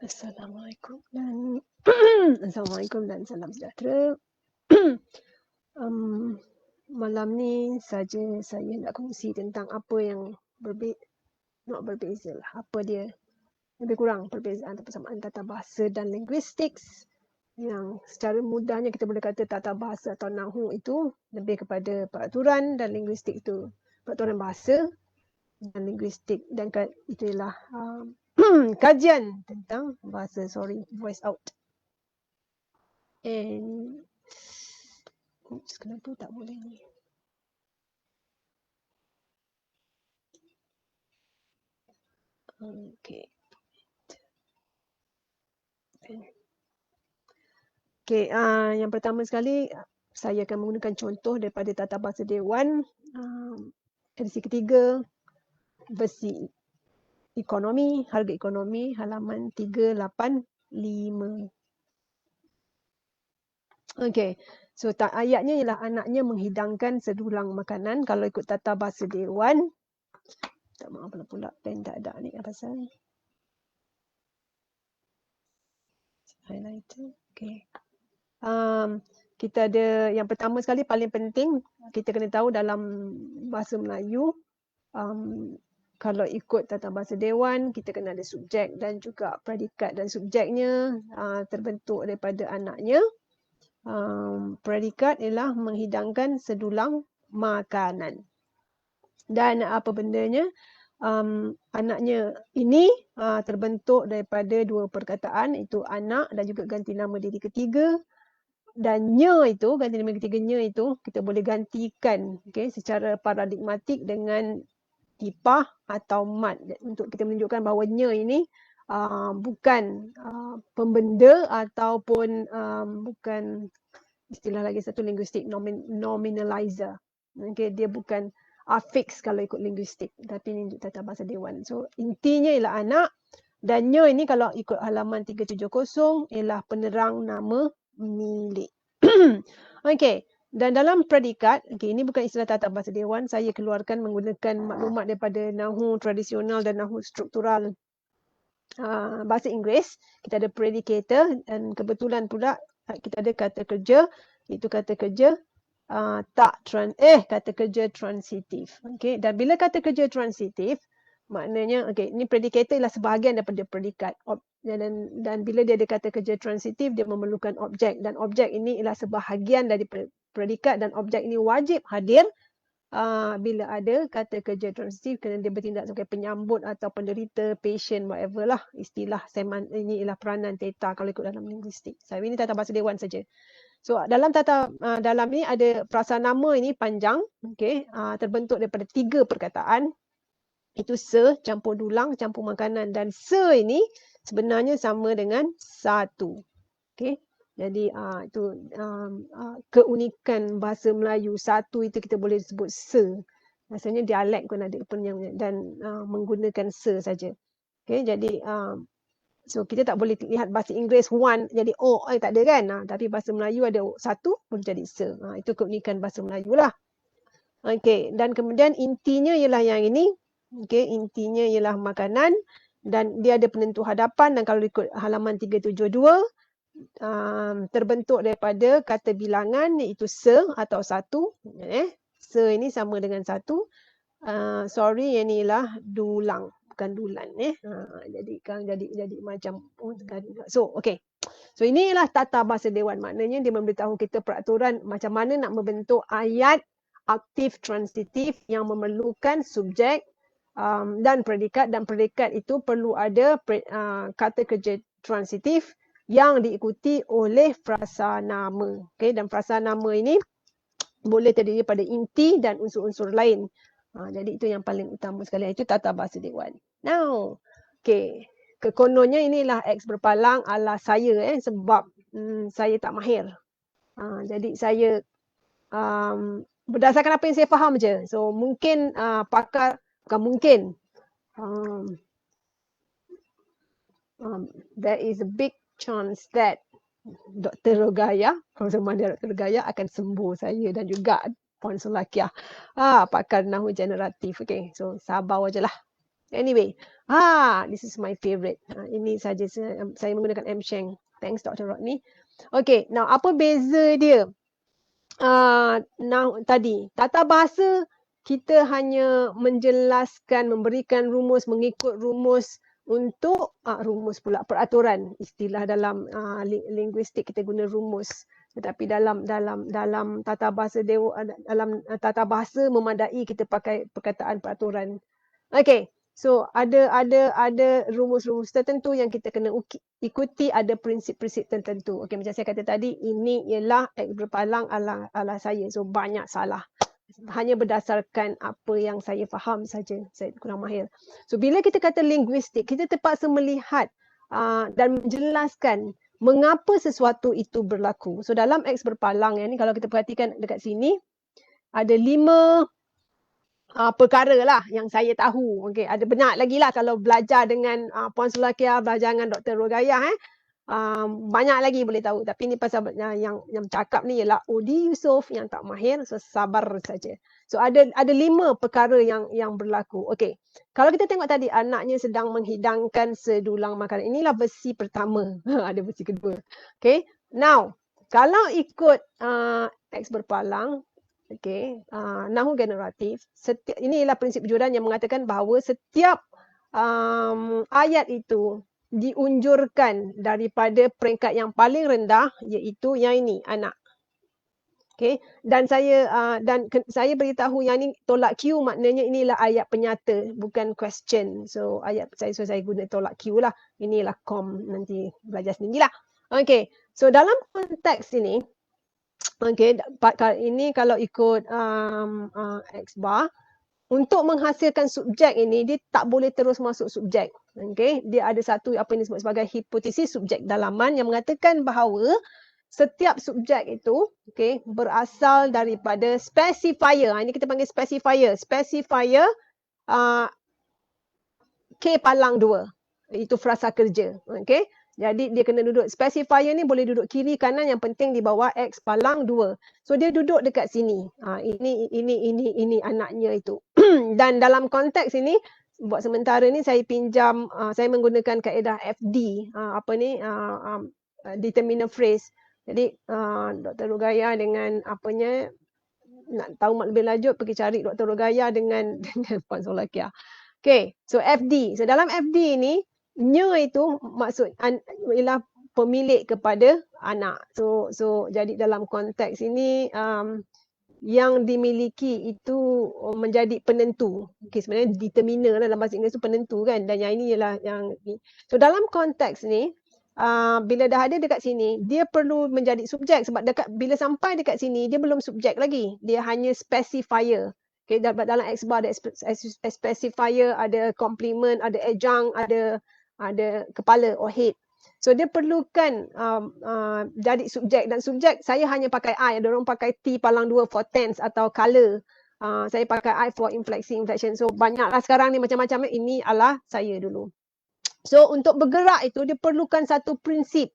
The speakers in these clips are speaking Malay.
Assalamualaikum dan Assalamualaikum dan salam sejahtera. Malam ni saja saya nak kongsi tentang apa yang berbeza lah. Apa dia lebih kurang perbezaan atau persamaan tata bahasa dan linguistik, yang secara mudahnya kita boleh kata tata bahasa atau Nahu itu lebih kepada peraturan dan linguistik itu peraturan bahasa dan linguistik, dan itu ialah kajian tentang bahasa, voice out. And oops, kenapa tak boleh ni? Okay. Okay, yang pertama sekali saya akan menggunakan contoh daripada Tata Bahasa Dewan edisi ketiga, versi ekonomi, harga ekonomi, halaman 385. Okay, so ayatnya ialah anaknya menghidangkan sedulang makanan. Kalau ikut Tata Bahasa Dewan, tak maaf pula pen tak ada ni, apa pasal ni? Highlighter, okay. Kita ada yang pertama sekali, paling penting kita kena tahu dalam bahasa Melayu, kalau ikut Tata Bahasa Dewan, kita kena ada subjek dan juga predikat, dan subjeknya terbentuk daripada anaknya. Predikat ialah menghidangkan sedulang makanan. Dan apa bendanya? Anaknya ini terbentuk daripada dua perkataan, itu anak dan juga ganti nama diri ketiga. Dan nya itu, ganti nama ketiganya itu, kita boleh gantikan secara paradigmatik dengan tipah atau mat, untuk kita menunjukkan bahawa nya ini bukan pembenda ataupun bukan, istilah lagi satu linguistik, nominalizer. Dia bukan affix kalau ikut linguistik, tapi ini untuk Tata Bahasa Dewan. So intinya ialah anak, dan nya ini kalau ikut halaman 370 ialah penerang nama milik. Okey, dan dalam predikat, ini bukan istilah Tata Bahasa Dewan, saya keluarkan menggunakan maklumat daripada Nahu tradisional dan Nahu struktural bahasa Inggeris. Kita ada predicator, dan kebetulan pula kita ada kata kerja, itu kata kerja kata kerja transitif. Okey, dan bila kata kerja transitif, maknanya ini predicator ialah sebahagian daripada predikat. Dan bila dia ada kata kerja transitif, dia memerlukan objek, dan objek ini ialah sebahagian dari predikat, dan objek ini wajib hadir bila ada kata kerja transitif, kerana dia bertindak sebagai penyambut atau penderita, patient, whatever lah istilah ini ialah peranan theta kalau ikut dalam linguistik. Saya ini Tata Bahasa Dewan saja. So dalam ni ada prasanama ini panjang, terbentuk daripada 3 perkataan. Itu se campur dulang campur makanan, dan se ini sebenarnya sama dengan satu. Okey. Jadi itu keunikan bahasa Melayu. Satu itu kita boleh sebut se. Maksudnya dialek pun ada dan menggunakan se saja. Okey, jadi so kita tak boleh lihat bahasa Inggeris one jadi tak ada kan. Tapi bahasa Melayu ada satu boleh jadi se. Itu keunikan bahasa Melayu lah. Okey, dan kemudian intinya ialah yang ini. Okey, intinya ialah makanan, dan dia ada penentu hadapan, dan kalau ikut halaman 372 terbentuk daripada kata bilangan, iaitu se atau satu. Se ini sama dengan satu. Sorry, yang ni ialah dulang, bukan dulan. Jadi macam so okey. So inilah Tata Bahasa Dewan, maknanya dia memberitahu kita peraturan macam mana nak membentuk ayat aktif transitif yang memerlukan subjek dan predikat, dan predikat itu perlu ada kata kerja transitif yang diikuti oleh prasanama. Okey, dan prasanama ini boleh terdiri pada inti dan unsur-unsur lain. Jadi itu yang paling utama sekali, itu Tata Bahasa Dewan. Now, okey, kekononnya inilah X berpalang ala saya sebab saya tak mahir. Jadi saya berdasarkan apa yang saya faham je. So mungkin pakar, bukan mungkin, there is a big chance that Dr. Rogaya, Profesor Mahdi Dr. Rogaya akan sembuh saya, dan juga Puan Sulakiah, pakar Nahu generatif. Okay, so sabar je lah. Anyway, this is my favorite. Ini saja saya menggunakan M-Shank. Thanks Dr. Rodney. Okay, now apa beza dia? Tadi, tata bahasa kita hanya menjelaskan, memberikan rumus, mengikut rumus untuk peraturan. Istilah dalam linguistik kita guna rumus. Tetapi dalam tata bahasa dalam tata bahasa memadai kita pakai perkataan peraturan. Okay. So ada rumus-rumus tertentu yang kita kena ikuti, ada prinsip-prinsip tertentu. Okey, macam saya kata tadi, ini ialah X berpalang ala saya. So banyak salah. Hanya berdasarkan apa yang saya faham saja. Saya kurang mahir. So bila kita kata linguistik, kita terpaksa melihat dan menjelaskan mengapa sesuatu itu berlaku. So dalam X berpalang ni, kalau kita perhatikan dekat sini, ada 5 perkara lah yang saya tahu. Okay, ada banyak lagi lah kalau belajar dengan Puan Sulakia, belajar dengan Dr. Rogaya. Banyak lagi boleh tahu. Tapi ni pasal yang cakap ni ialah Odi Yusof yang tak mahir, so sabar saja. So ada 5 perkara yang berlaku. Okay, kalau kita tengok tadi anaknya sedang menghidangkan sedulang makanan. Inilah versi pertama. Ada versi kedua. Okay, now kalau ikut X berpalang, okay, nahu generatif, ini ialah prinsip juran yang mengatakan bahawa setiap ayat itu diunjurkan daripada peringkat yang paling rendah, iaitu yang ini, anak. Okay, dan saya beritahu yang ini tolak Q, maknanya inilah ayat penyata, bukan question. So saya guna tolak Q lah. Inilah nanti belajar sendirilah. Okay, so dalam konteks ini, okay, ini kalau ikut X bar, untuk menghasilkan subjek ini, dia tak boleh terus masuk subjek. Okay, dia ada satu apa yang disebut sebagai hipotesis subjek dalaman yang mengatakan bahawa setiap subjek itu, okay, berasal daripada specifier. Ini kita panggil specifier. Specifier K palang 2. Itu frasa kerja. Okay. Jadi dia kena duduk, specifier ni boleh duduk kiri kanan, yang penting di bawah X palang 2. So dia duduk dekat sini. Ini anaknya itu. Dan dalam konteks ini, buat sementara ni saya pinjam, saya menggunakan kaedah FD, determiner phrase. Jadi Dr. Rogaya dengan apanya, nak tahu lebih lanjut, pergi cari Dr. Rogaya dengan Puan Sulakia. Okay, so FD. So dalam FD ni, nya itu maksud ialah pemilik kepada anak. So jadi dalam konteks ini yang dimiliki itu menjadi penentu. Okay, sebenarnya determiner dalam bahasa Inggeris itu penentu kan, dan yang ini ialah yang ni. So dalam konteks ni, bila dah ada dekat sini, dia perlu menjadi subjek, sebab bila sampai dekat sini dia belum subjek lagi. Dia hanya specifier. Okay, dalam X bar ada specifier, ada complement, ada adjunct, ada kepala or head. So dia perlukan jadi subjek, dan subjek saya hanya pakai I. Ada orang pakai T palang 2 for tense atau color. Saya pakai I for inflection. So banyaklah sekarang ni macam-macam. Ini adalah saya dulu. So untuk bergerak itu dia perlukan satu prinsip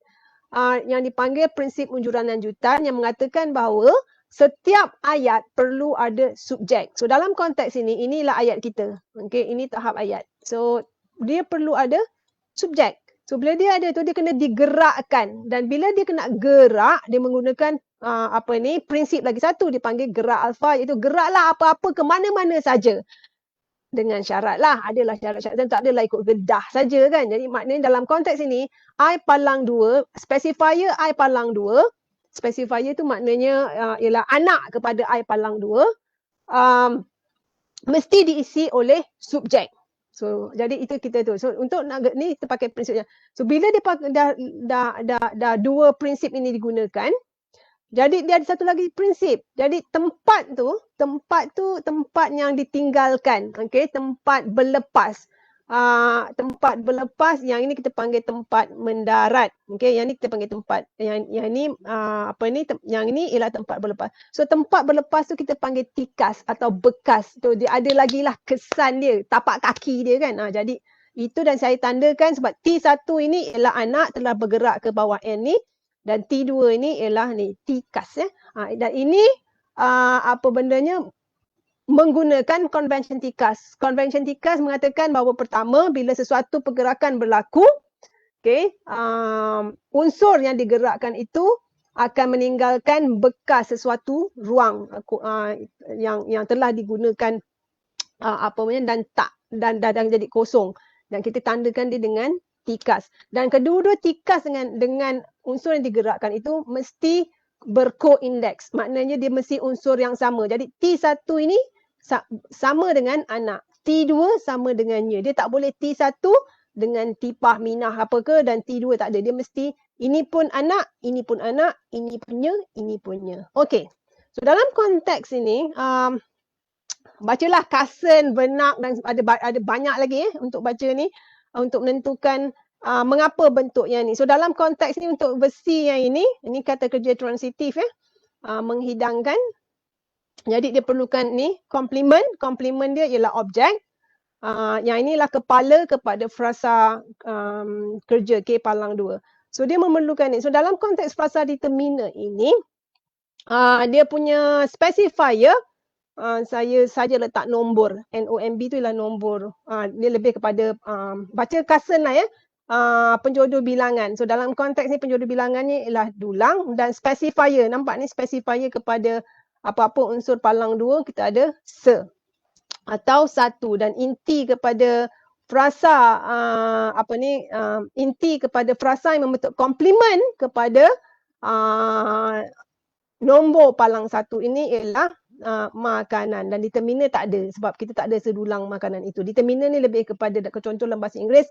yang dipanggil prinsip unjuran lanjutan, yang mengatakan bahawa setiap ayat perlu ada subjek. So dalam konteks ini, inilah ayat kita. Okay, ini tahap ayat. So dia perlu ada subjek. So bila dia ada tu, dia kena digerakkan, dan bila dia kena gerak, dia menggunakan prinsip lagi satu dipanggil gerak alfa, iaitu geraklah apa-apa ke mana-mana saja. Dengan syarat lah, adalah syarat-syarat, dan tak adalah ikut gedah saja kan. Jadi maknanya dalam konteks ini, I palang 2, specifier I palang 2, specifier tu maknanya ialah anak kepada I palang 2, mesti diisi oleh subjek. So jadi itu kita tu. So untuk ni kita pakai prinsipnya. So bila dia dah dua prinsip ini digunakan, jadi dia ada satu lagi prinsip. Jadi tempat tempat yang ditinggalkan. Okey, tempat berlepas. Tempat berlepas, yang ini kita panggil tempat mendarat. Okey, yang ni kita panggil tempat. Yang ni yang ini ialah tempat berlepas. So tempat berlepas tu kita panggil tikas atau bekas. Tu dia ada lagi lah kesan dia, tapak kaki dia kan. Jadi itu, dan saya tandakan sebab T1 ini ialah anak telah bergerak ke bawah N ni, dan T2 ini ialah ni tikas ya. Dan ini apa bendanya, menggunakan convention TICAS. Convention TICAS mengatakan bahawa pertama, bila sesuatu pergerakan berlaku, unsur yang digerakkan itu akan meninggalkan bekas sesuatu ruang yang telah digunakan dan jadi kosong, dan kita tandakan dia dengan TICAS. Dan kedua-dua TICAS dengan unsur yang digerakkan itu mesti berko-indeks. Maknanya dia mesti unsur yang sama. Jadi T1 ini sama dengan anak, T2 sama dengannya. Dia tak boleh T1 dengan tipah, minah apa ke, dan T2 tak ada. Dia mesti ini pun anak, ini pun anak, ini punya, ini punya. Okey. So dalam konteks ini, bacalah Carson, Vernac dan ada banyak lagi untuk baca ni untuk menentukan mengapa bentuknya ni. So dalam konteks ni untuk versi yang ini kata kerja transitif menghidangkan. Jadi dia perlukan ni komplement. Komplement dia ialah objek. Yang inilah kepala kepada frasa kerja K palang 2. So dia memerlukan ni. So dalam konteks frasa determiner ini, dia punya specifier, saya saja letak nombor. NOMB tu ialah nombor. Dia lebih kepada baca Carson lah ya. Penjodoh bilangan. So dalam konteks ni penjodoh bilangannya ialah dulang, dan specifier. Nampak ni specifier kepada apa-apa unsur palang 2 kita ada se atau satu, dan inti kepada frasa inti kepada frasa yang membentuk komplement kepada nombor palang 1 ini ialah makanan, dan determiner tak ada sebab kita tak ada sedulang makanan itu. Determiner ni lebih kepada contoh dalam bahasa Inggeris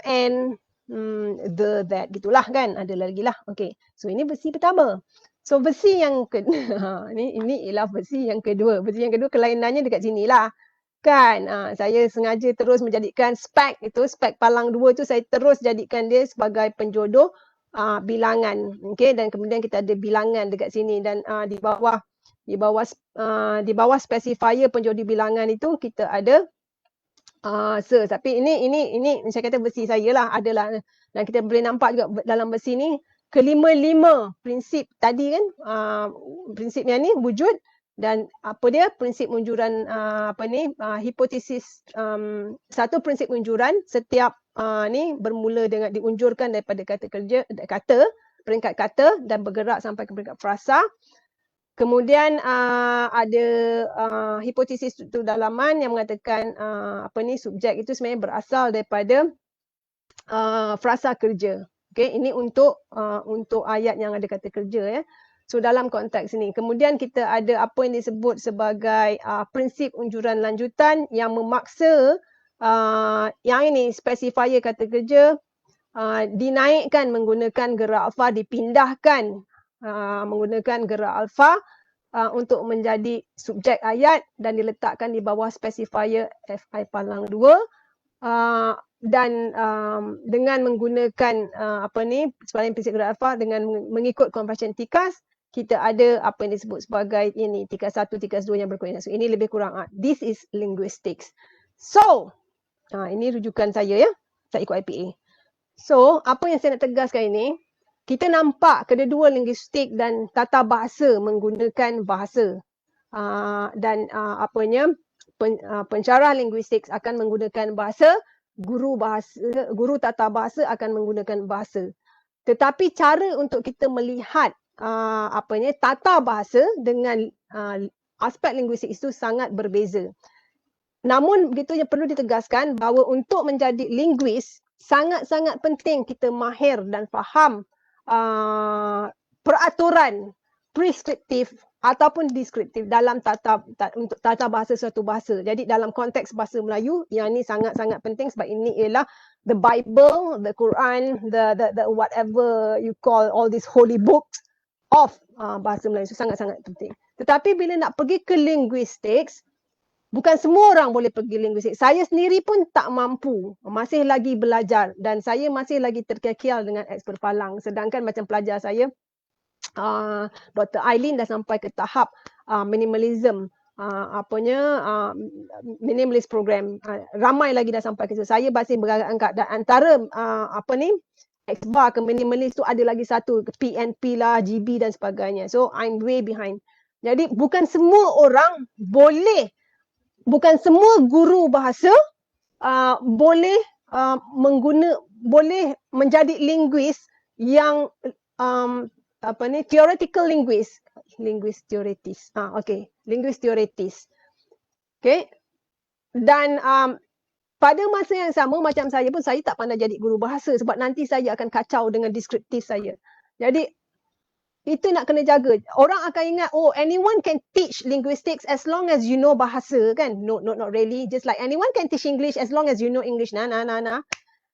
and the, that gitulah kan. Ada lagi lah. Okey. So ini versi pertama. So versi yang kedua, ini ialah versi yang kedua. Versi yang kedua kelainannya dekat sini lah. Kan, saya sengaja terus menjadikan spek palang 2 itu saya terus jadikan dia sebagai penjodoh bilangan. Okey, dan kemudian kita ada bilangan dekat sini, dan di bawah specifier penjodoh bilangan itu kita ada tapi ini saya kata versi saya lah, adalah, dan kita boleh nampak juga dalam versi ni kelima-lima prinsip tadi kan, prinsip yang ni wujud, dan apa dia prinsip unjuran hipotesis, satu prinsip unjuran setiap ni bermula dengan diunjurkan daripada peringkat kata dan bergerak sampai ke peringkat frasa. Kemudian ada hipotesis struktur dalaman yang mengatakan subjek itu sebenarnya berasal daripada frasa kerja. Okey, ini untuk ayat yang ada kata kerja ya. So dalam konteks ini, kemudian kita ada apa yang disebut sebagai prinsip unjuran lanjutan yang memaksa yang ini specifier kata kerja dinaikkan menggunakan gerak alfa, dipindahkan menggunakan gerak alfa untuk menjadi subjek ayat dan diletakkan di bawah specifier fi palang 2. Dan dengan menggunakan sebagai prinsip gerak alfa dengan mengikut convention TICAS, kita ada apa yang disebut sebagai ini TICAS 1, TICAS 2 yang berkoordinasi. Ini lebih kurang this is linguistics. So ini rujukan saya ya, saya ikut IPA. So apa yang saya nak tegaskan ini, kita nampak kedua-dua linguistik dan tata bahasa menggunakan bahasa, dan pensyarah linguistik akan menggunakan bahasa, guru tata bahasa akan menggunakan bahasa. Tetapi cara untuk kita melihat tata bahasa dengan aspek linguistik itu sangat berbeza. Namun begitu yang perlu ditegaskan bahawa untuk menjadi linguis sangat-sangat penting kita mahir dan faham peraturan preskriptif ataupun deskriptif dalam untuk tata bahasa suatu bahasa. Jadi dalam konteks bahasa Melayu, yang ini sangat-sangat penting sebab ini ialah the Bible, the Quran, the whatever you call all these holy books of bahasa Melayu. So sangat-sangat penting. Tetapi bila nak pergi ke linguistics, bukan semua orang boleh pergi linguistik. Saya sendiri pun tak mampu. Masih lagi belajar dan saya masih lagi terkekial dengan ekspert palang. Sedangkan macam pelajar saya, Dr. Aileen dah sampai ke tahap minimalism, minimalist program. Ramai lagi dah sampai ke situ. Saya masih berangkat dan antara X-bar ke minimalist tu ada lagi satu, PNP lah, GB dan sebagainya. So I'm way behind. Jadi bukan semua orang boleh, bukan semua guru bahasa boleh boleh menjadi linguis yang theoretical linguist, teoretis. Okay, linguist teoretis. Okay. Dan pada masa yang sama macam saya pun, saya tak pandai jadi guru bahasa sebab nanti saya akan kacau dengan deskriptif saya. Jadi itu nak kena jaga. Orang akan ingat, oh, anyone can teach linguistics as long as you know bahasa, kan? No, not really. Just like anyone can teach English as long as you know English. Nah.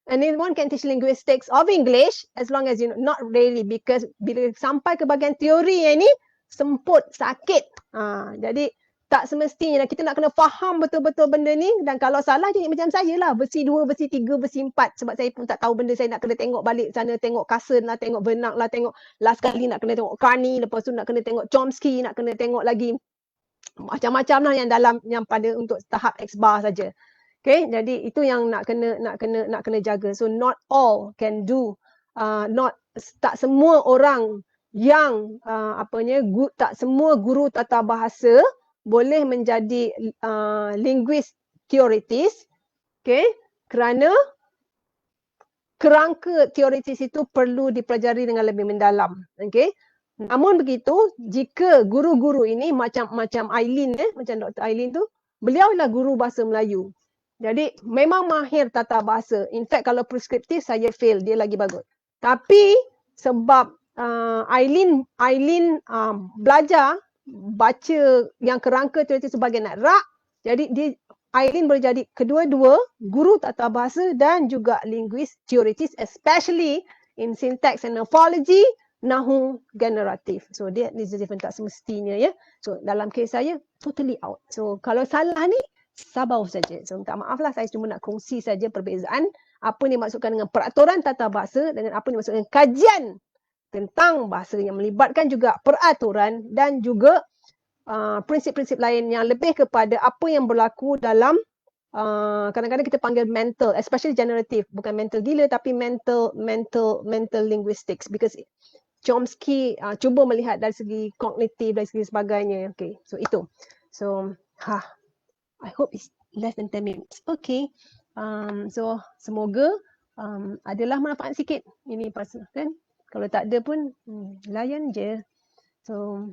Anyone can teach linguistics of English as long as you know. Not really, because bila sampai ke bahagian teori ni, semput, sakit. Jadi tak semestinya kita nak kena faham betul-betul benda ni, dan kalau salah jadi macam saya lah, versi 2, versi 3, versi 4, sebab saya pun tak tahu benda, saya nak kena tengok balik sana, tengok Carson lah, tengok Bernard lah, tengok last kali nak kena tengok Carney, lepas tu nak kena tengok Chomsky, nak kena tengok lagi macam-macam lah yang dalam, yang pada untuk tahap X-bar saja. Okay, jadi itu yang nak kena jaga. So not all can do, tak semua orang yang tak semua guru tata bahasa boleh menjadi linguist teoretis, okay, kerana kerangka teoretis itu perlu dipelajari dengan lebih mendalam, okay. Namun begitu, jika guru-guru ini macam Aileen, macam Dr. Aileen tu, beliau lah guru bahasa Melayu. Jadi memang mahir tata bahasa. In fact, kalau preskriptif saya fail, dia lagi bagus. Tapi sebab Aileen belajar baca yang kerangka teoretis sebagai nadrak, jadi Aileen boleh jadi kedua-dua guru tata bahasa dan juga linguist teoretis, especially in syntax and morphology, nahu generatif. So dia is different, tak semestinya, ya. So dalam kes saya totally out. So kalau salah ni sabar saja. So minta maaf lah, saya cuma nak kongsi saja perbezaan apa ni maksudkan dengan peraturan tata bahasa dengan apa ni maksudkan kajian tentang bahasa yang melibatkan juga peraturan dan juga prinsip-prinsip lain yang lebih kepada apa yang berlaku dalam kadang-kadang kita panggil mental, especially generative, bukan mental gila tapi mental linguistics, because Chomsky cuba melihat dari segi kognitif, dari segi sebagainya. Okay, so itu. So I hope it's less than 10 minutes. Okay. So semoga adalah manfaat sikit ini pasal, kan? Kalau tak ada pun layan je. So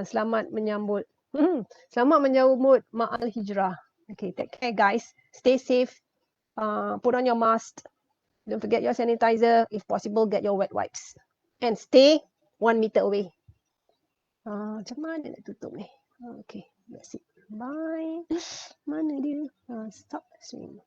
selamat menyambut Ma'al Hijrah. Okay, take care guys. Stay safe. Put on your mask. Don't forget your sanitizer. If possible, get your wet wipes. And stay 1 meter away. Macam mana nak tutup ni? Okay, that's it. Bye. Mana dia? Stop stream.